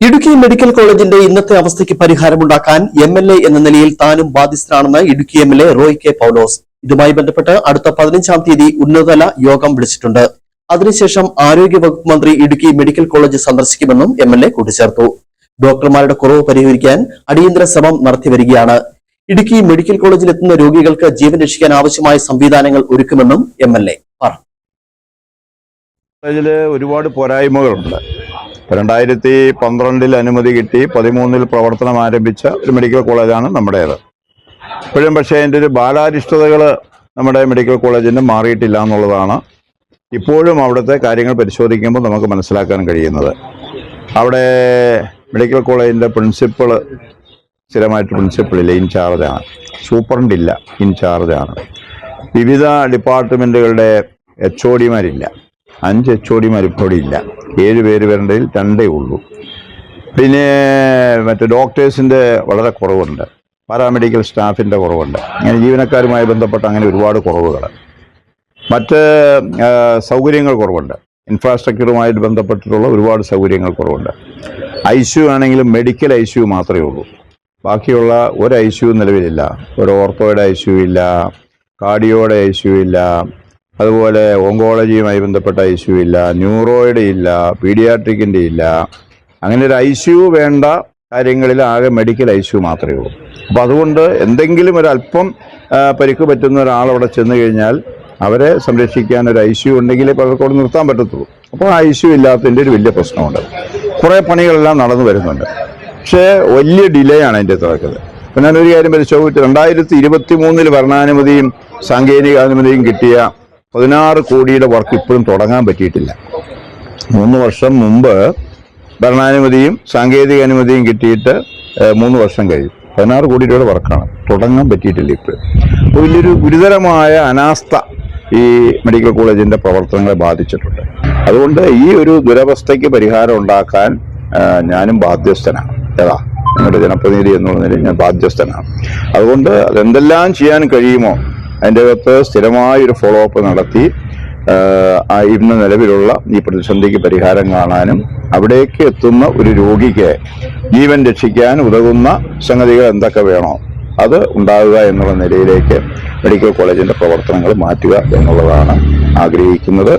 Idukki medical കോളേജിന്റെ ഇന്നത്തെ അവസ്ഥയ്ക്ക് പരിഹാരമുണ്ടാക്കാൻ MLA എന്ന നിലയിൽ താനും ബാധ്യസ്ഥനാണെന്ന് ഇടുക്കി MLA റോയ് കെ പൗലോസ്. ഇതുമായി ബന്ധപ്പെട്ട് അടുത്ത 15-ാം തീയതി ഉന്നതതല യോഗം വിളിച്ചിട്ടുണ്ട്. അതിനുശേഷം ആരോഗ്യവകുപ്പ് മന്ത്രി ഇടുക്കി മെഡിക്കൽ കോളേജ് സന്ദർശിക്കുമെന്നും MLA കൂട്ടിച്ചേർത്തു. ഡോക്ടർമാരുടെ കുറവ് പരിഹരിക്കാൻ അടിയന്തര ശ്രമം നടത്തിവരികയാണ്. ഇടുക്കി മെഡിക്കൽ കോളേജിൽ എത്തുന്ന രോഗികൾക്ക് ജീവൻ രക്ഷിക്കാൻ ആവശ്യമായ സംവിധാനങ്ങൾ ഒരുക്കുമെന്നും MLA പറഞ്ഞു. കോളേജിൽ ഒരുപാട് പോരായ്മകളുണ്ട്. 2012 അനുമതി കിട്ടി 2013 പ്രവർത്തനം ആരംഭിച്ച ഒരു മെഡിക്കൽ കോളേജാണ് നമ്മുടേത്. ഇപ്പോഴും പക്ഷേ അതിൻ്റെ ഒരു ബാലാരിഷ്ടതകൾ നമ്മുടെ മെഡിക്കൽ കോളേജിന് മാറിയിട്ടില്ല എന്നുള്ളതാണ് ഇപ്പോഴും അവിടുത്തെ കാര്യങ്ങൾ പരിശോധിക്കുമ്പോൾ നമുക്ക് മനസ്സിലാക്കാൻ കഴിയുന്നത്. അവിടെ മെഡിക്കൽ കോളേജിൻ്റെ പ്രിൻസിപ്പൾ സ്ഥിരമായിട്ട് പ്രിൻസിപ്പളില്ല, ഇൻചാർജാണ്. സൂപ്രണ്ടില്ല, ഇൻചാർജാണ്. വിവിധ ഡിപ്പാർട്ട്മെൻറ്റുകളുടെ HODമാരില്ല. 5 HODമാർ ഇപ്പോൾ ഇല്ല. 7 പേര് വരേണ്ടതിൽ 2 ഉള്ളൂ. പിന്നെ മറ്റ് ഡോക്ടേഴ്സിൻ്റെ വളരെ കുറവുണ്ട്, പാരാമെഡിക്കൽ സ്റ്റാഫിൻ്റെ കുറവുണ്ട്. അങ്ങനെ ജീവനക്കാരുമായി ബന്ധപ്പെട്ട അങ്ങനെ ഒരുപാട് കുറവുകൾ. മറ്റ് സൗകര്യങ്ങൾ കുറവുണ്ട്. ഇൻഫ്രാസ്ട്രക്ചറുമായിട്ട് ബന്ധപ്പെട്ടിട്ടുള്ള ഒരുപാട് സൗകര്യങ്ങൾ കുറവുണ്ട്. ICU ആണെങ്കിലും മെഡിക്കൽ ICU മാത്രമേ ഉള്ളൂ. ബാക്കിയുള്ള ഒരു ICU നിലവിലില്ല. ഒരു ഓർത്തോയുടെ ICU ഇല്ല, കാർഡിയോയുടെ ICU ഇല്ല, അതുപോലെ ഓങ്കോളജിയുമായി ബന്ധപ്പെട്ട ICU ഇല്ല, ന്യൂറോയുടെ ഇല്ല, പീഡിയാട്രിക്കിൻ്റെ ഇല്ല. അങ്ങനെ ഒരു ICU വേണ്ട കാര്യങ്ങളിൽ ആകെ മെഡിക്കൽ ICU മാത്രമേ ഉള്ളൂ. അപ്പോൾ അതുകൊണ്ട് എന്തെങ്കിലും ഒരല്പം പരിക്ക് പറ്റുന്ന ഒരാളവിടെ ചെന്ന് കഴിഞ്ഞാൽ അവരെ സംരക്ഷിക്കാൻ ഒരു ICU ഉണ്ടെങ്കിലേ പലർക്കോട് നിർത്താൻ പറ്റത്തുള്ളൂ. അപ്പോൾ ICU ഇല്ലാത്തതിൻ്റെ ഒരു വലിയ പ്രശ്നമുണ്ട്. കുറേ പണികളെല്ലാം നടന്നു വരുന്നുണ്ട്, പക്ഷേ വലിയ ഡിലേ ആണ് അതിൻ്റെ നടക്കുന്നത്. അപ്പോൾ ഞാനൊരു കാര്യം പരിശോധിച്ചു. 2023 ഭരണാനുമതിയും സാങ്കേതിക അനുമതിയും കിട്ടിയ 16 കോടിയുടെ വർക്ക് ഇപ്പോഴും തുടങ്ങാൻ പറ്റിയിട്ടില്ല. 3 വർഷം മുമ്പ് ഭരണാനുമതിയും സാങ്കേതിക അനുമതിയും കിട്ടിയിട്ട് 3 വർഷം കഴിഞ്ഞു. 16 കോടി രൂപയുടെ വർക്കാണ്, തുടങ്ങാൻ പറ്റിയിട്ടില്ല ഇപ്പോഴും. വലിയൊരു ഗുരുതരമായ അനാസ്ഥ ഈ മെഡിക്കൽ കോളേജിൻ്റെ പ്രവർത്തനങ്ങളെ ബാധിച്ചിട്ടുണ്ട്. അതുകൊണ്ട് ഈ ഒരു ദുരവസ്ഥയ്ക്ക് പരിഹാരം ഉണ്ടാക്കാൻ ഞാനും ബാധ്യസ്ഥനാണ്. നിങ്ങളുടെ ജനപ്രതിനിധി എന്നുള്ള നിലയിൽ ഞാൻ ബാധ്യസ്ഥനാണ്. അതുകൊണ്ട് അതെന്തെല്ലാം ചെയ്യാൻ കഴിയുമോ അതിൻ്റെ അകത്ത് സ്ഥിരമായൊരു ഫോളോ അപ്പ് നടത്തി ഇന്ന് നിലവിലുള്ള ഈ പ്രതിസന്ധിക്ക് പരിഹാരം കാണാനും അവിടേക്ക് എത്തുന്ന ഒരു രോഗിക്ക് ജീവൻ രക്ഷിക്കാൻ ഉതകുന്ന സംഗതികൾ എന്തൊക്കെ വേണോ അത് ഉണ്ടാവുക എന്നുള്ള നിലയിലേക്ക് മെഡിക്കൽ കോളേജിൻ്റെ പ്രവർത്തനങ്ങൾ മാറ്റുക എന്നുള്ളതാണ് ആഗ്രഹിക്കുന്നത്.